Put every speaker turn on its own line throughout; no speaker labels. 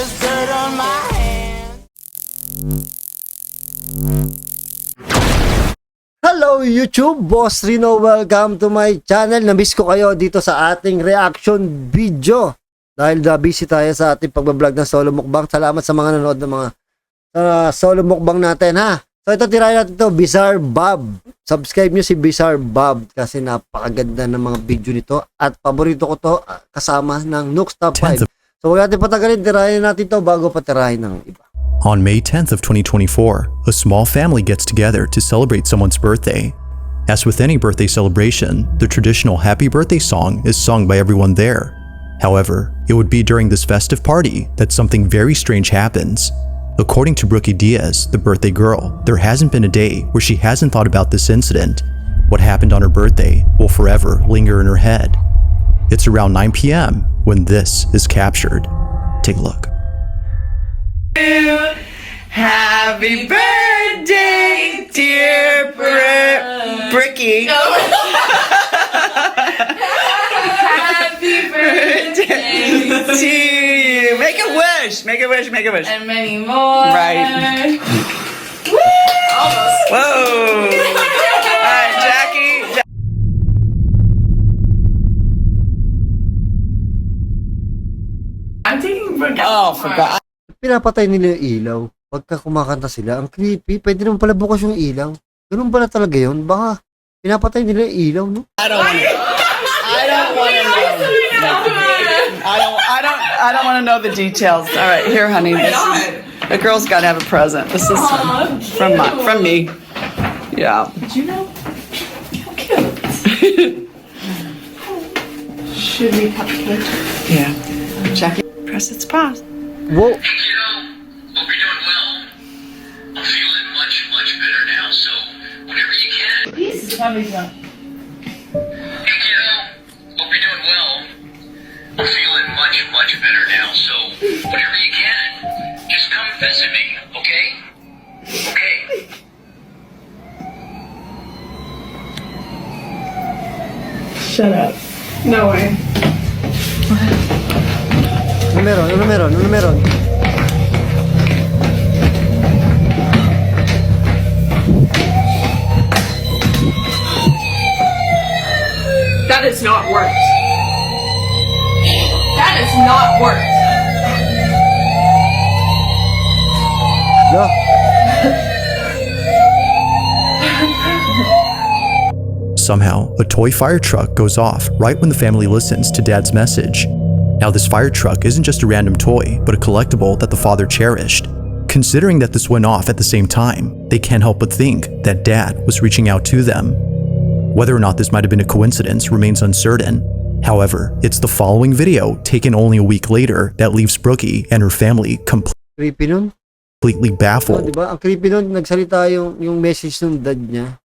there's dirt on my hands.
Hello YouTube, Boss Rino, welcome to my channel. Namiss ko kayo dito sa ating reaction video dahil busy tayo sa ating pagbablog ng solo mukbang. Salamat sa mga nanood ng mga solo mukbang natin, ha. So ito, tirahin natin ito, BIZZAREBUB. Subscribe nyo si BIZZAREBUB kasi napakaganda ng mga video nito at paborito ko to kasama ng Nooks Top 5. So huwag natin patagalin, tirahin natin ito bago patirahin ng iba.
On May 10th of 2024, a small family gets together to celebrate someone's birthday. As with any birthday celebration, the traditional happy birthday song is sung by everyone there. However, it would be during this festive party that something very strange happens. According to Brookie Diaz, the birthday girl, there hasn't been a day where she hasn't thought about this incident. What happened on her birthday will forever linger in her head. It's around 9 p.m. when this is captured. Take a look.
Happy birthday, dear Brookie.
Happy birthday
to you. Make a wish. Make a wish. Make a wish.
and many more.
Right.
Woo! Almost.
Whoa. All right, Jackie.
I'm taking Brooke.
Oh, forgot.
Pinapatay nila yung ilaw pagka kumakanta sila. Ang creepy. Pwede naman pala bukas yung ilaw. Ganun pala talaga yun. Baka pinapatay nila yung ilaw, no?
I don't want to know. I don't want to know the details. All right, here, honey. The girl's got to have a present. This is from me. Yeah.
Did you know? How cute. Should we cut the cake?
Yeah. Jackie, press its pause.
Whoa!
Hey kiddo, hope you're doing well. I'm feeling much better now, so whenever you can.
Peace.
Hey kiddo, hope you're doing well. I'm feeling much better now, so whenever you can, just come visit me, okay? Okay.
Shut up. No way.
Ano meron? Ano meron? Ano meron?
That is not worked. That is not worked.
No?
Somehow, a toy fire truck goes off right when the family listens to Dad's message. Now, this fire truck isn't just a random toy, but a collectible that the father cherished. Considering that this went off at the same time, they can't help but think that Dad was reaching out to them. Whether or not this might have been a coincidence remains uncertain. However, it's the following video, taken only a week later, that leaves Brookie and her family
Creepy nun?
completely
Oh,
baffled.
diba? Ang creepy nun, nagsalita yung message ng dad niya.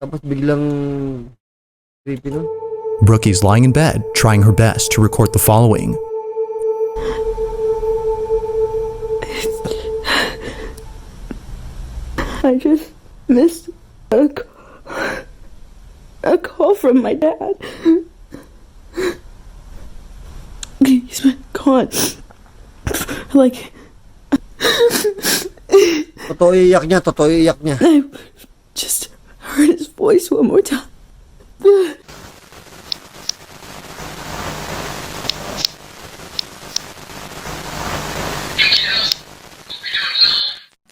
Tapos biglang creepy nun.
Brookie's lying in bed, trying her best to record the following.
I just missed a call from my dad. He's been gone. Like,
Totoo iyak niya, totoo iyak niya.
I just heard his voice one more time.
Hey kiddo, hope you're doing well.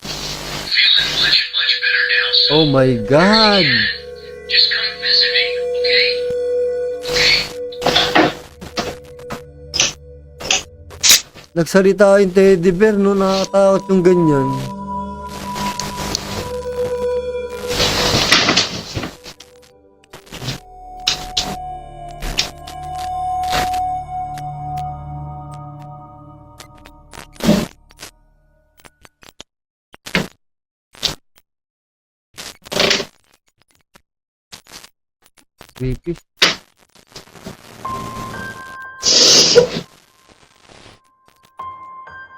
I'm feeling much better now, so
Oh my God!
just come visit me, okay? Okay.
Nagsalita yung teddy bear, no? Nakatakot yung ganyan. Creepy.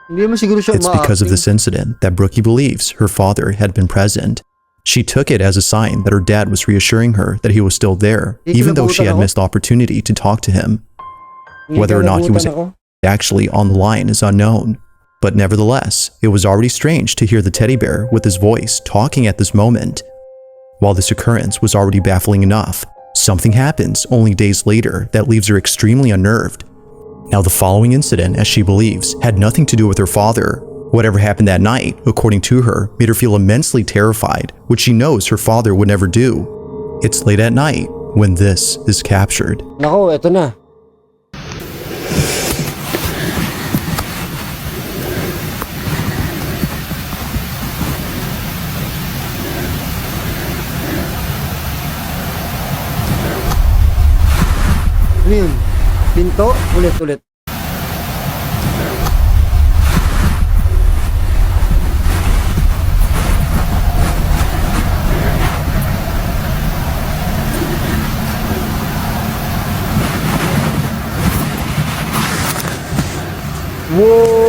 Hindi mo siguro siya
It's because of this incident that Brookie believes her father had been present. She took it as a sign that her dad was reassuring her that he was still there, even though she had missed the opportunity to talk to him. Whether or not he was actually on the line is unknown. But nevertheless, it was already strange to hear the teddy bear with his voice talking at this moment. While this occurrence was already baffling enough, something happens only days later that leaves her extremely unnerved. Now, the following incident, as she believes, had nothing to do with her father. Whatever happened that night, according to her, made her feel immensely terrified, which she knows her father would never do. It's late at night when this is captured.
Nako, eto na. Ano yun? Pinto? Ulit. Whoa!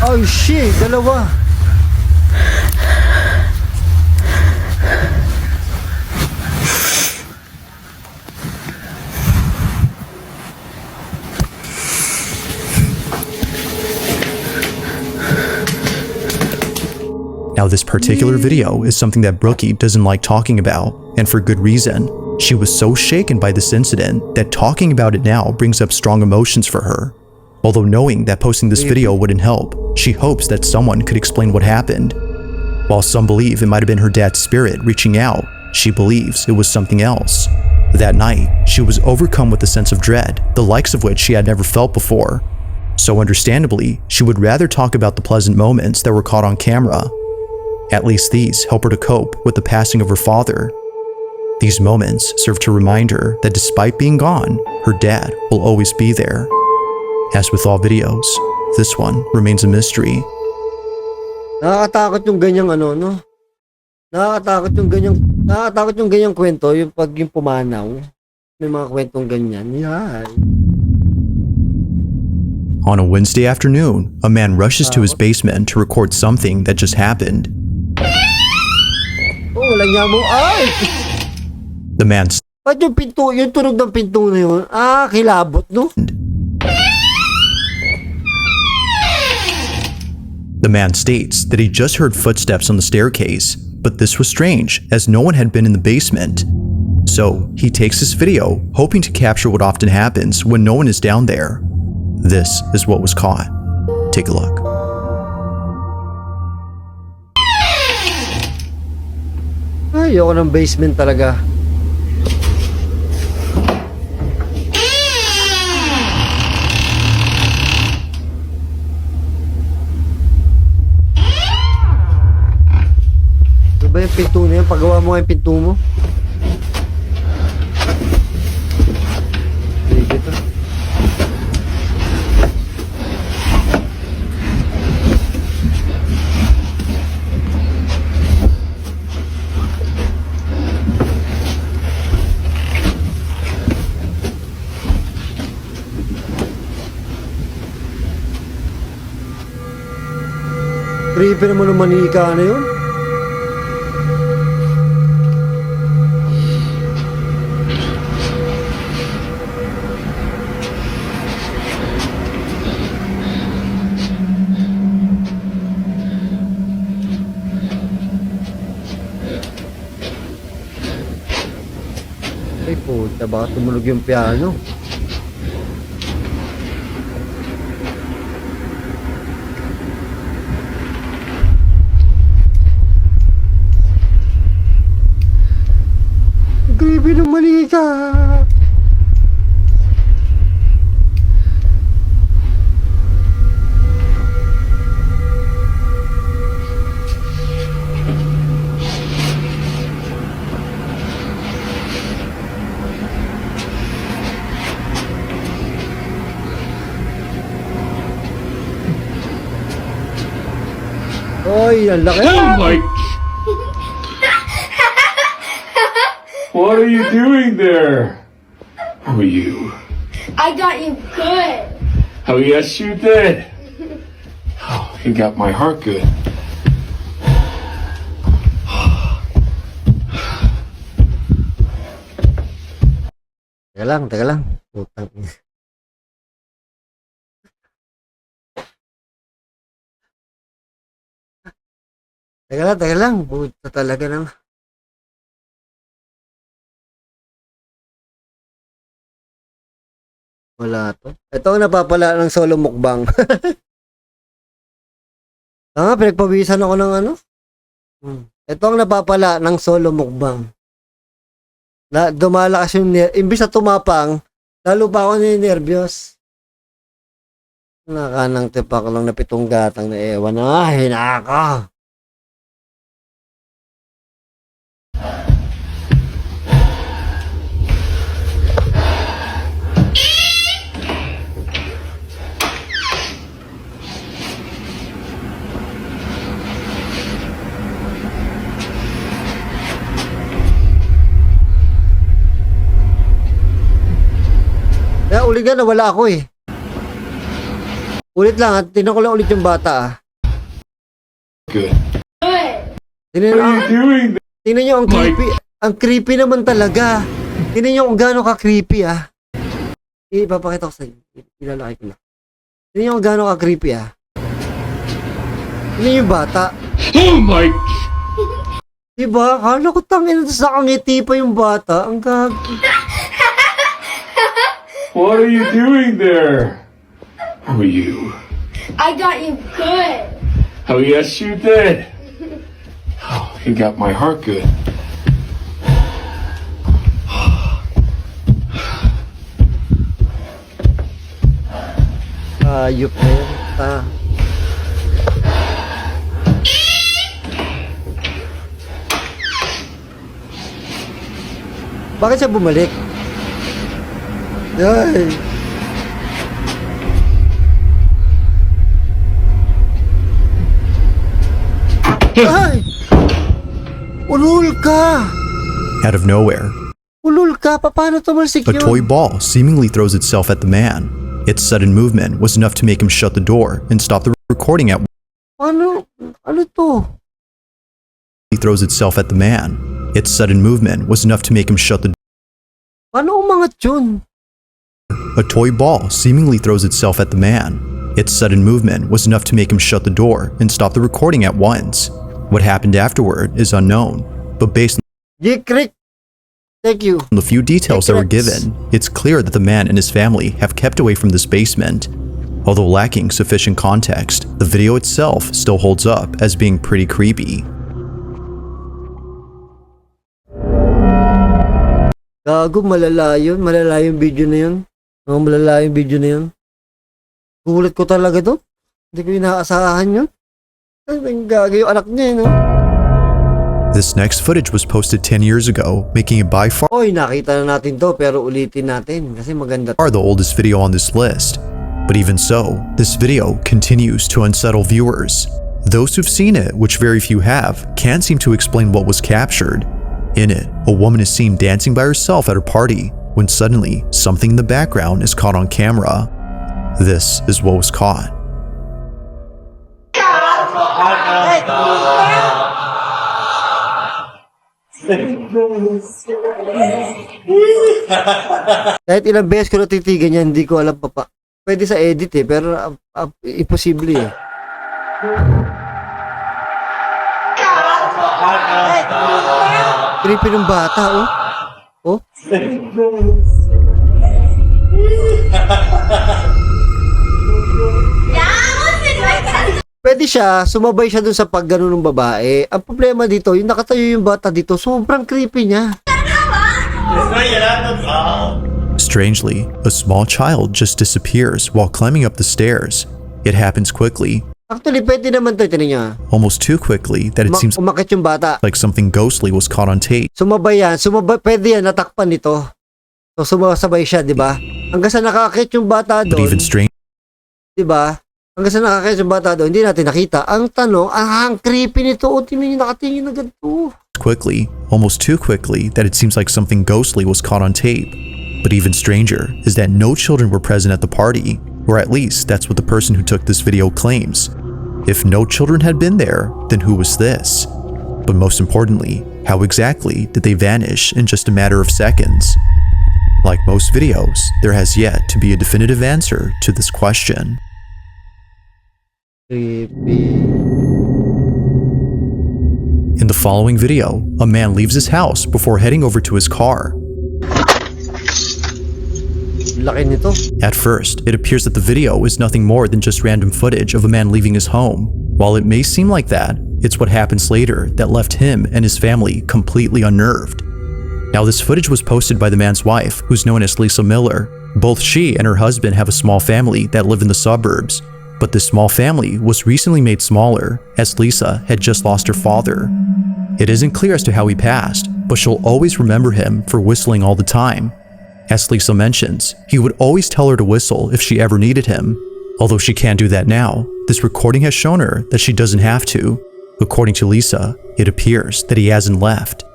Oh shit, dalawa.
Now, this particular video is something that Brookie doesn't like talking about, and for good reason. She was so shaken by this incident that talking about it now brings up strong emotions for her. Although knowing that posting this video wouldn't help, she hopes that someone could explain what happened. While some believe it might have been her dad's spirit reaching out, she believes it was something else. That night, she was overcome with a sense of dread, the likes of which she had never felt before. So understandably, she would rather talk about the pleasant moments that were caught on camera. At least these help her to cope with the passing of her father. These moments serve to remind her that despite being gone, her dad will always be there. As with all videos, this one remains a mystery.
Nakakatakot yung ganyang ano, no? Nakakatakot yung ganyang kwento, yung pag yung pumanaw. May mga kwentong ganyan. Yan.
On a Wednesday afternoon, a man rushes to his basement to record something that just happened.
Oh, walang yamo. Ay!
The man
Ba't yung pinto, yung tunog ng pinto na yun? Ah, kilabot, no?
The man states that he just heard footsteps on the staircase, but this was strange as no one had been in the basement. So he takes this video, hoping to capture what often happens when no one is down there. This is what was caught. Take a look.
Ayoko ng basement talaga. Ano ba yung pinto na yan? Pagawa mo nga yung pinto mo. Sige ito. Creepy naman ng manika na yun. Ay puta, baka tumunog yung piano. Creepy ng manika. Oy, ang laki.
Oh my! What are you doing there? Who are you?
I got you good.
Oh yes, you did. Oh, you got my heart good.
Teka lang. Putang ina. Teka lang. Puta talaga naman. Wala to. Ito ang napapala ng solo mukbang. Pinagpawisan ako ng ano. Ito ang napapala ng solo mukbang. Dumalakas yung imbis na tumapang, lalo pa ako ninervyos. Nakanang tipak lang na 7 gatang na ewan. Hinaka. Kaya uli nga, nawala ako eh. Ulit lang, tinan ko lang ulit yung bata
Good.
Tingnan
What are you doing there?
Tingnan nyo, ang creepy. Ang creepy naman talaga. Tingnan nyo kung gaano ka-creepy Ipapakita ko sa inyo. Ilalaki ko lang. Tingnan nyo kung gaano ka-creepy Tingnan yung bata.
Oh my...
Diba? Kala ko tangin sa kangiti pa yung bata. Ang gag...
What are you doing there? Who are you?
I got you good.
Oh, yes, you did. Oh, you got my heart good.
Ayop na yun. Bakit siya bumalik? Ay. Ay! Ulul ka!
Out of nowhere,
Ulul ka! Paano tumalsik
a
yun?
toy ball seemingly throws itself at the man. Its sudden movement was enough to make him shut the door and stop the recording at
Ano to?
he throws itself at the man. Its sudden movement was enough to make him shut the
Paano umangat yun?
A toy ball seemingly throws itself at the man. Its sudden movement was enough to make him shut the door and stop the recording at once. What happened afterward is unknown, but based
Jikrik! Thank you.
on the few details that were given, it's clear that the man and his family have kept away from this basement. Although lacking sufficient context, the video itself still holds up as being pretty creepy.
Gago, malala yun. Malala yung video na yun. Malala yung video na yun. Gulat ko talaga to. Hindi ko inaasahan yun. Ang gago yung anak niya, no?
This next footage was posted 10 years ago, making it by far
Oy, nakita na natin to, pero ulitin natin. Kasi maganda to.
the oldest video on this list. But even so, this video continues to unsettle viewers. Those who've seen it, which very few have, can't seem to explain what was captured. In it, a woman is seen dancing by herself at a party, when suddenly, something in the background is caught on camera. This is what was caught.
Kahit ilang beses ko natitigan yan, hindi ko alam pa. Pwede sa edit pero imposible eh. Creepy ng bata, oh. Pwede siya, sumabay siya dun sa paggano ng babae. Ang problema dito, yung nakatayo yung bata dito, sobrang creepy niya.
Strangely, a small child just disappears while climbing up the stairs. It happens quickly,
Actually, pwede naman to, tinan niya.
almost too quickly that it seems
Umakit yung bata.
like something ghostly was caught on tape.
Sumabay yan, pwede yan, natakpan nito. So, sumasabay siya, di ba? Hanggang sa nakakit yung bata
But
doon,
even strange,
di ba? Hanggang sa nakakit yung bata doon, hindi natin nakita. Ang tanong, ang creepy nito, o tinan niyo, nakatingin na ganito.
quickly, almost too quickly that it seems like something ghostly was caught on tape. But even stranger is that no children were present at the party, or at least that's what the person who took this video claims. If no children had been there, then who was this? But most importantly, how exactly did they vanish in just a matter of seconds? Like most videos, there has yet to be a definitive answer to this question.
Creepy.
In the following video, a man leaves his house before heading over to his car.
Laki nito.
At first, it appears that the video is nothing more than just random footage of a man leaving his home. While it may seem like that, it's what happens later that left him and his family completely unnerved. Now, this footage was posted by the man's wife, who's known as Lisa Miller. Both she and her husband have a small family that live in the suburbs, but this small family was recently made smaller as Lisa had just lost her father. It isn't clear as to how he passed, but she'll always remember him for whistling all the time. As Lisa mentions, he would always tell her to whistle if she ever needed him. Although she can't do that now, this recording has shown her that she doesn't have to. According to Lisa, it appears that he hasn't left.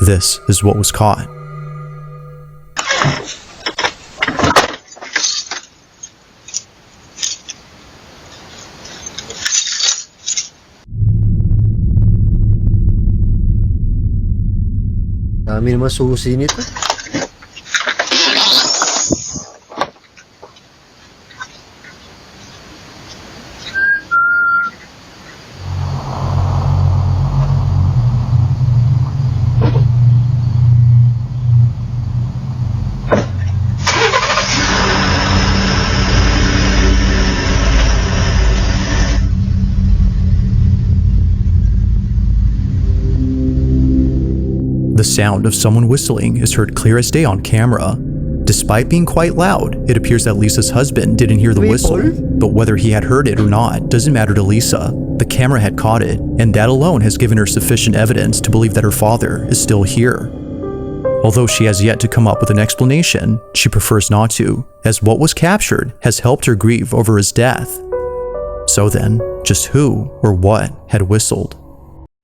This is what was caught.
Dami naman susi nito.
The sound of someone whistling is heard clear as day on camera. Despite being quite loud, it appears that Lisa's husband didn't hear the whistle, but whether he had heard it or not doesn't matter to Lisa. The camera had caught it, and that alone has given her sufficient evidence to believe that her father is still here. Although she has yet to come up with an explanation, she prefers not to, as what was captured has helped her grieve over his death. So then, just who or what had whistled?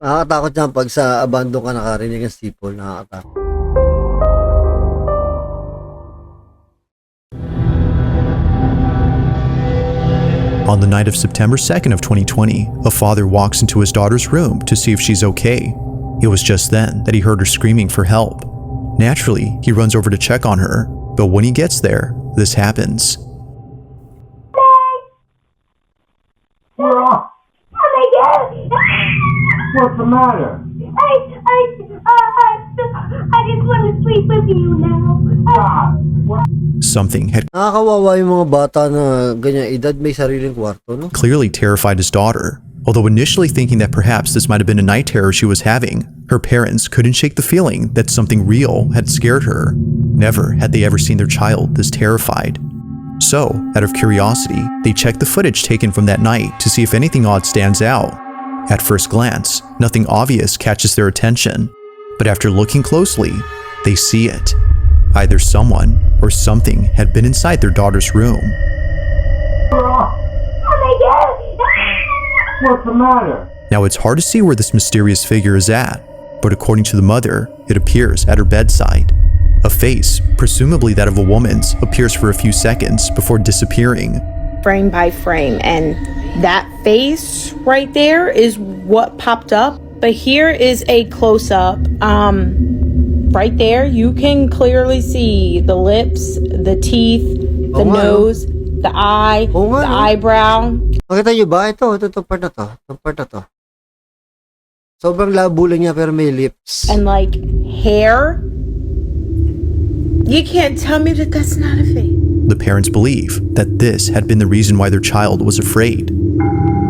Nakakatakot yan pag sa abandon ka nakarinig ng sipol. Nakakatakot.
On the night of September 2nd of 2020, a father walks into his daughter's room to see if she's okay. It was just then that he heard her screaming for help. Naturally, he runs over to check on her, but when he gets there, this happens.
What's the matter?
I just want to sleep with you now.
Something had
Nakakawawa yung mga bata na ganyan edad, may sariling kwarto, no?
clearly terrified his daughter. Although initially thinking that perhaps this might have been a night terror she was having, her parents couldn't shake the feeling that something real had scared her. Never had they ever seen their child this terrified. So, out of curiosity, they checked the footage taken from that night to see if anything odd stands out. At first glance, nothing obvious catches their attention, but after looking closely, they see it. Either someone or something had been inside their daughter's room.
What's the matter?
Now it's hard to see where this mysterious figure is at, but according to the mother, it appears at her bedside. A face, presumably that of a woman's, appears for a few seconds before disappearing.
Frame by frame, and that face right there is what popped up. But here is a close-up. Right there, you can clearly see the lips, the teeth, the nose, the eye, the eyebrow.
Makita nyo ba? Ito part na to. Itong part na to. Sobrang labo lang niya pero may lips.
And like hair. You can't tell me that that's not a face.
The parents believe that this had been the reason why their child was afraid.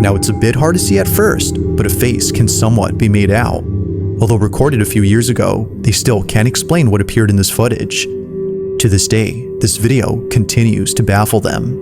Now it's a bit hard to see at first, but a face can somewhat be made out. Although recorded a few years ago, they still can't explain what appeared in this footage. To this day, this video continues to baffle them.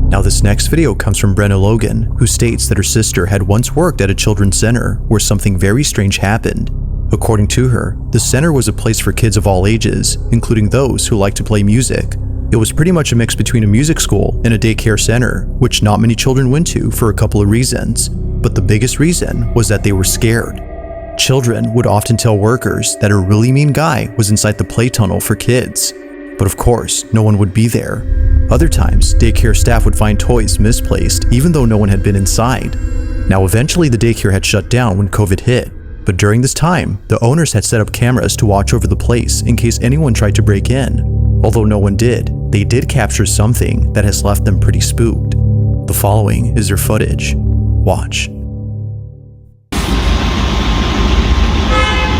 Now this next video comes from Brenna Logan, who states that her sister had once worked at a children's center where something very strange happened. According to her, the center was a place for kids of all ages, including those who like to play music. It was pretty much a mix between a music school and a daycare center, which not many children went to for a couple of reasons. But the biggest reason was that they were scared. Children would often tell workers that a really mean guy was inside the play tunnel for kids. But of course, no one would be there. Other times, daycare staff would find toys misplaced even though no one had been inside. Now eventually the daycare had shut down when COVID hit, but during this time, the owners had set up cameras to watch over the place in case anyone tried to break in. Although no one did, they did capture something that has left them pretty spooked. The following is their footage. Watch.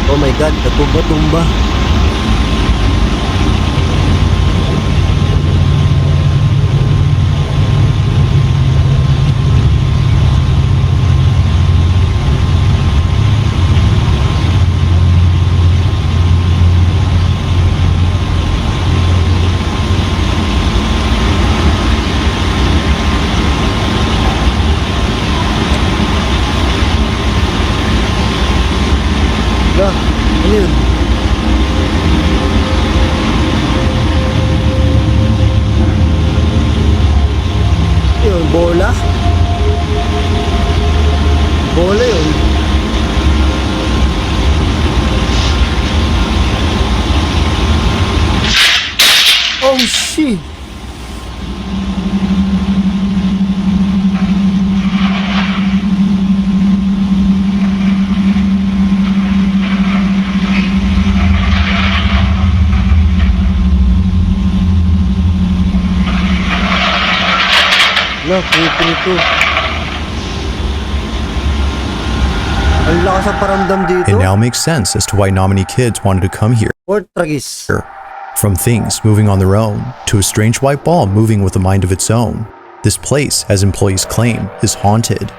Oh my God, natumba-tumba. Ano yun? Yun, bola? Bola yun. Oh shit! Creepy nito. Ang lakas ang paramdam dito.
It now makes sense as to why not many kids wanted to come here.
Or tragis.
From things moving on their own to a strange white ball moving with a mind of its own, this place, as employees claim, is haunted.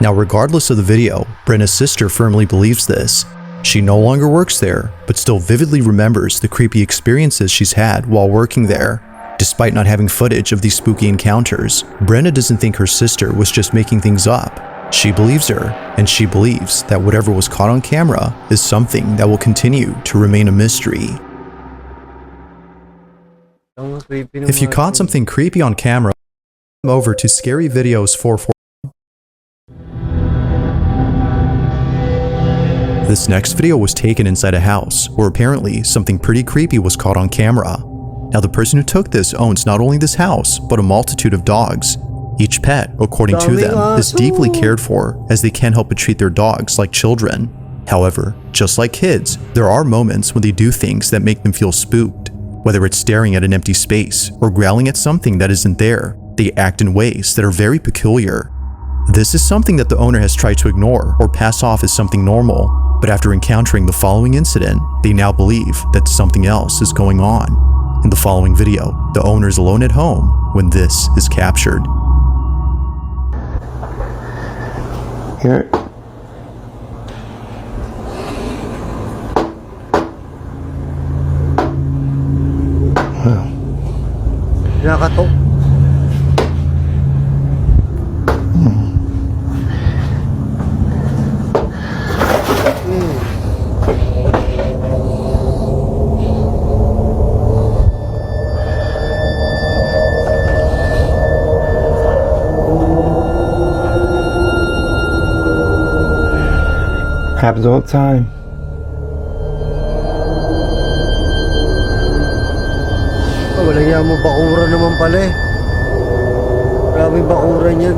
Now, regardless of the video, Brenna's sister firmly believes this. She no longer works there, but still vividly remembers the creepy experiences she's had while working there. Despite not having footage of these spooky encounters, Brenna doesn't think her sister was just making things up. She believes her, and she believes that whatever was caught on camera is something that will continue to remain a mystery. If you caught something creepy on camera, come over to Scary Videos 44. This next video was taken inside a house where apparently something pretty creepy was caught on camera. Now the person who took this owns not only this house, but a multitude of dogs. Each pet, according to them, is deeply cared for as they can't help but treat their dogs like children. However, just like kids, there are moments when they do things that make them feel spooked. Whether it's staring at an empty space or growling at something that isn't there, they act in ways that are very peculiar. This is something that the owner has tried to ignore or pass off as something normal, but after encountering the following incident, they now believe that something else is going on. In the following video, the owner is alone at home when this is captured.
Here. Wow.
Nakatok.
Happens all the time.
Oh, walang yan mo, bakura naman pala eh. Grabe bakura niyan.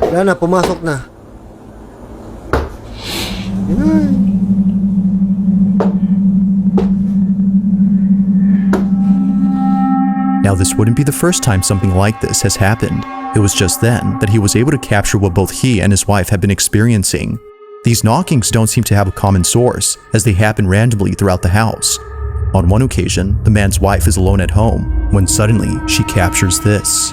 Wala na, pumasok na. Yan.
Now this wouldn't be the first time something like this has happened. It was just then that he was able to capture what both he and his wife had been experiencing. These knockings don't seem to have a common source, as they happen randomly throughout the house. On one occasion, the man's wife is alone at home, when suddenly she captures this.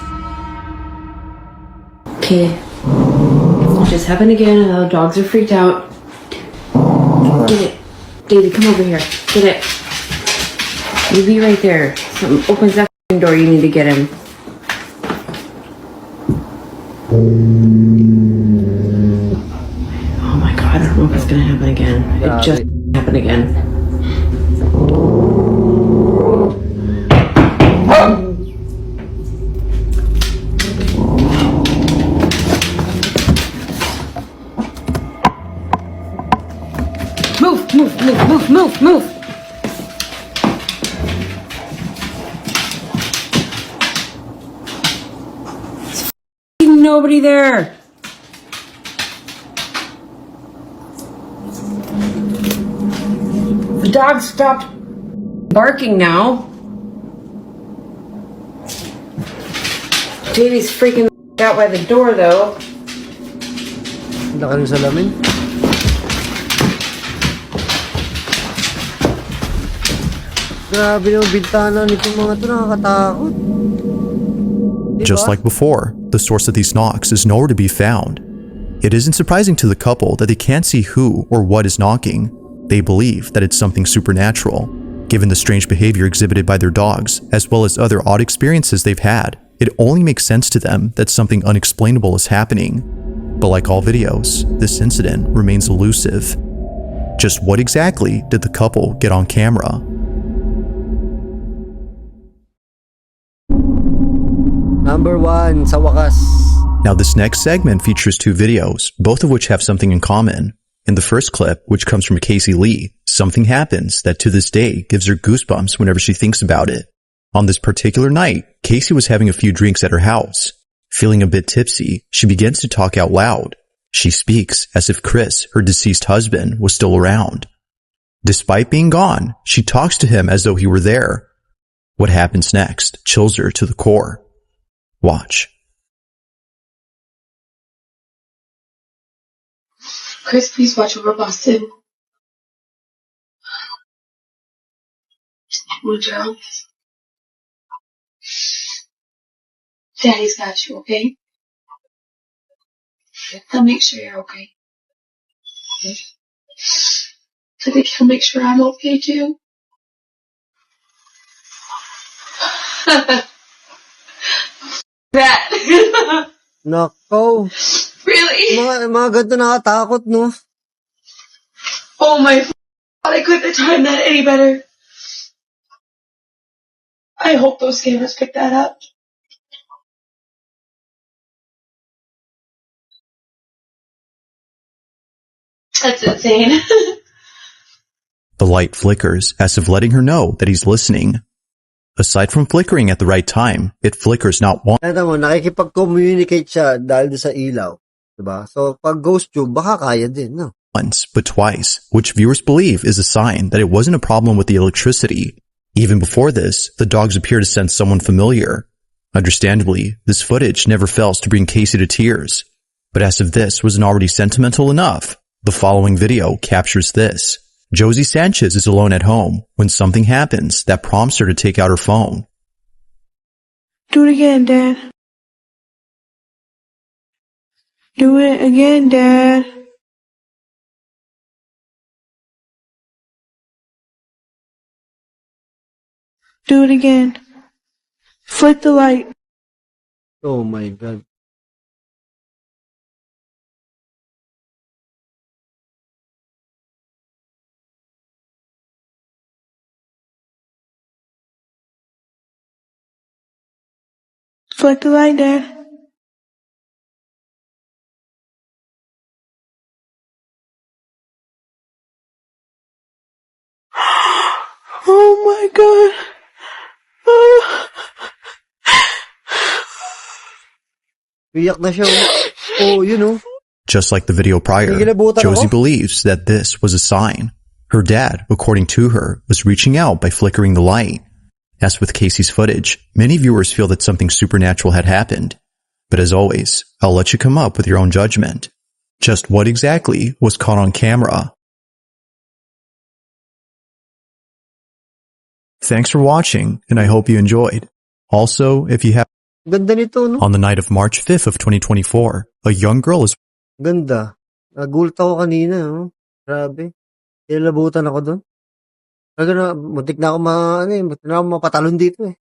Okay. It just happened again and the dogs are freaked out. Get it. David, come over here. Get it. You be right there. Something opens that door, you need to get him. Oh my god, I don't know if it's gonna happen again. It just happened again. Move, move, move, move, move, move. nobody there. The dog stopped barking now. Davey's freaking out by the door though.
Laka ng salamin. Grabe yung bintana nitong mga to, nakakatakot.
Just like before, the source of these knocks is nowhere to be found. It isn't surprising to the couple that they can't see who or what is knocking. They believe that it's something supernatural. Given the strange behavior exhibited by their dogs, as well as other odd experiences they've had, it only makes sense to them that something unexplainable is happening. But like all videos, this incident remains elusive. Just what exactly did the couple get on camera?
Number 1, sa wakas.
Now this next segment features 2 videos, both of which have something in common. In the first clip, which comes from Casey Lee, something happens that to this day gives her goosebumps whenever she thinks about it. On this particular night, Casey was having a few drinks at her house. Feeling a bit tipsy, she begins to talk out loud. She speaks as if Chris, her deceased husband, was still around. Despite being gone, she talks to him as though he were there. What happens next chills her to the core. Watch.
Chris, please watch over Boston. Woodrow. Daddy's got you, okay? He'll make sure you're okay. I think he'll make sure I'm okay too. That.
Nako.
Really?
Mga ganito nakatakot, no?
Oh my God, I couldn't have timed that any better. I hope those cameras pick that up. That's insane.
The light flickers as if letting her know that he's listening. Aside from flickering at the right time, it flickers not
Ito mo, nakikipag-communicate siya dahil sa ilaw. Diba? So, pag ghost tube, baka kaya din, no?
once, but twice, which viewers believe is a sign that it wasn't a problem with the electricity. Even before this, the dogs appear to sense someone familiar. Understandably, this footage never fails to bring Casey to tears. But as if this wasn't already sentimental enough, the following video captures this. Josie Sanchez is alone at home when something happens that prompts her to take out her phone.
Do it again, Dad. Do it again, Dad. Do it again. Flick the light.
Oh my God.
Flick the light, Dad. Oh my God.
Iyak na siya. Oh, you know.
Just like the video prior, Josie believes that this was a sign. Her dad, according to her, was reaching out by flickering the light. As with Casey's footage, many viewers feel that something supernatural had happened. But as always, I'll let you come up with your own judgment. Just what exactly was caught on camera? Thanks for watching, and I hope you enjoyed. Also, if you have
Ganda nito, no?
on the night of March 5th of 2024, a young girl is
Ganda. Nagulat ako kanina, no? Grabe. Nilabutan ako doon. Muntik na ako mapatalon dito eh.